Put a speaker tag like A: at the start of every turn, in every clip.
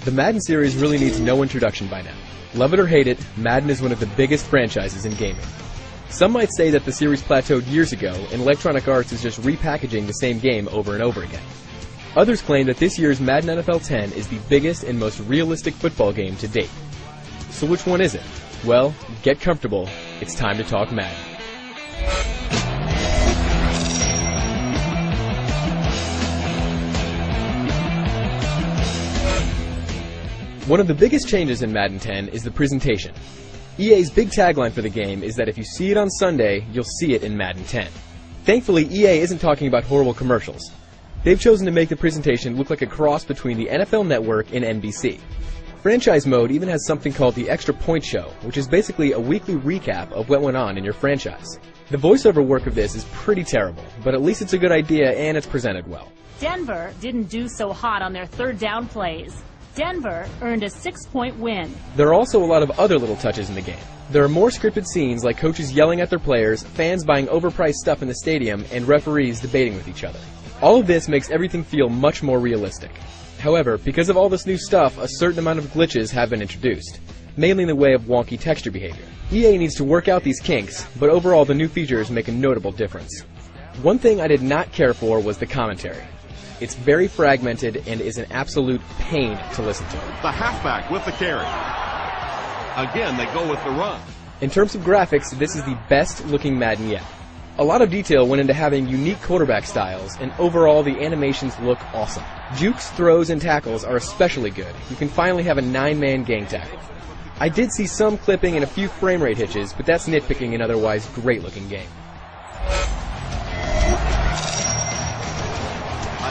A: The Madden series really needs no introduction by now. Love it or hate it, Madden is one of the biggest franchises in gaming. Some might say that the series plateaued years ago, and Electronic Arts is just repackaging the same game over and over again. Others claim that this year's Madden NFL 10 is the biggest and most realistic football game to date. So which one is it? Well, get comfortable, it's time to talk Madden. One of the biggest changes in Madden 10 is the presentation. EA's big tagline for the game is that if you see it on Sunday, you'll see it in Madden 10. Thankfully, EA isn't talking about horrible commercials. They've chosen to make the presentation look like a cross between the NFL Network and NBC. Franchise mode even has something called the Extra Point Show, which is basically a weekly recap of what went on in your franchise. The voiceover work of this is pretty terrible, but at least it's a good idea and it's presented well.
B: Denver didn't do so hot on their third down plays. Denver earned a 6-point win.
A: There are also a lot of other little touches in the game. There are more scripted scenes like coaches yelling at their players, fans buying overpriced stuff in the stadium, and referees debating with each other. All of this makes everything feel much more realistic. However, because of all this new stuff, a certain amount of glitches have been introduced, mainly in the way of wonky texture behavior. EA needs to work out these kinks, but overall the new features make a notable difference. One thing I did not care for was the commentary. It's very fragmented and is an absolute pain to listen to.
C: The halfback with the carry. Again, they go with the run.
A: In terms of graphics, this is the best looking Madden yet. A lot of detail went into having unique quarterback styles, and overall the animations look awesome. Jukes, throws, and tackles are especially good. You can finally have a 9-man gang tackle. I did see some clipping and a few frame rate hitches, but that's nitpicking an otherwise great looking game.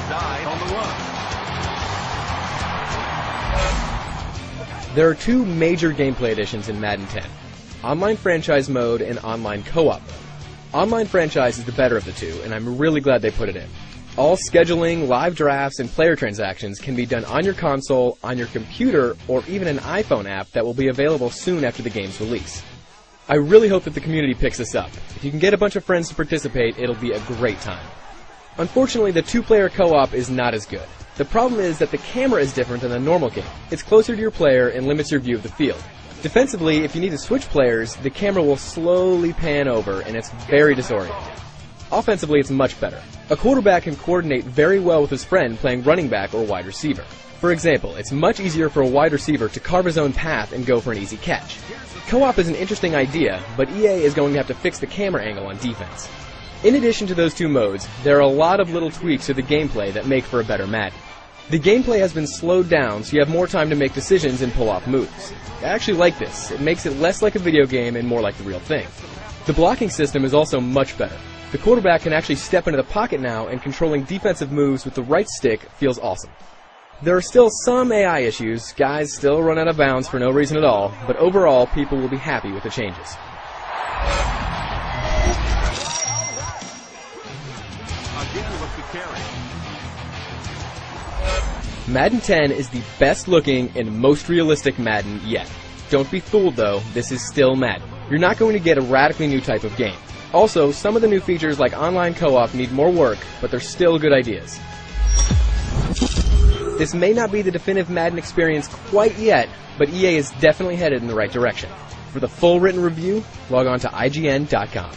C: Dive on the run.
A: There are two major gameplay additions in Madden 10. Online Franchise Mode and Online Co-op Mode. Online Franchise is the better of the two, and I'm really glad they put it in. All scheduling, live drafts, and player transactions can be done on your console, on your computer, or even an iPhone app that will be available soon after the game's release. I really hope that the community picks this up. If you can get a bunch of friends to participate, it'll be a great time. Unfortunately, the two-player co-op is not as good. The problem is that the camera is different than a normal game. It's closer to your player and limits your view of the field. Defensively, if you need to switch players, the camera will slowly pan over and it's very disorienting. Offensively, it's much better. A quarterback can coordinate very well with his friend playing running back or wide receiver. For example, it's much easier for a wide receiver to carve his own path and go for an easy catch. Co-op is an interesting idea, but EA is going to have to fix the camera angle on defense. In addition to those two modes, there are a lot of little tweaks to the gameplay that make for a better Madden. The gameplay has been slowed down so you have more time to make decisions and pull off moves. I actually like this. It makes it less like a video game and more like the real thing. The blocking system is also much better. The quarterback can actually step into the pocket now, and controlling defensive moves with the right stick feels awesome. There are still some AI issues, guys still run out of bounds for no reason at all, but overall people will be happy with the changes. Madden 10 is the best looking and most realistic Madden yet. Don't be fooled though, this is still Madden. You're not going to get a radically new type of game. Also, some of the new features like online co-op need more work, but they're still good ideas. This may not be the definitive Madden experience quite yet, but EA is definitely headed in the right direction. For the full written review, log on to IGN.com.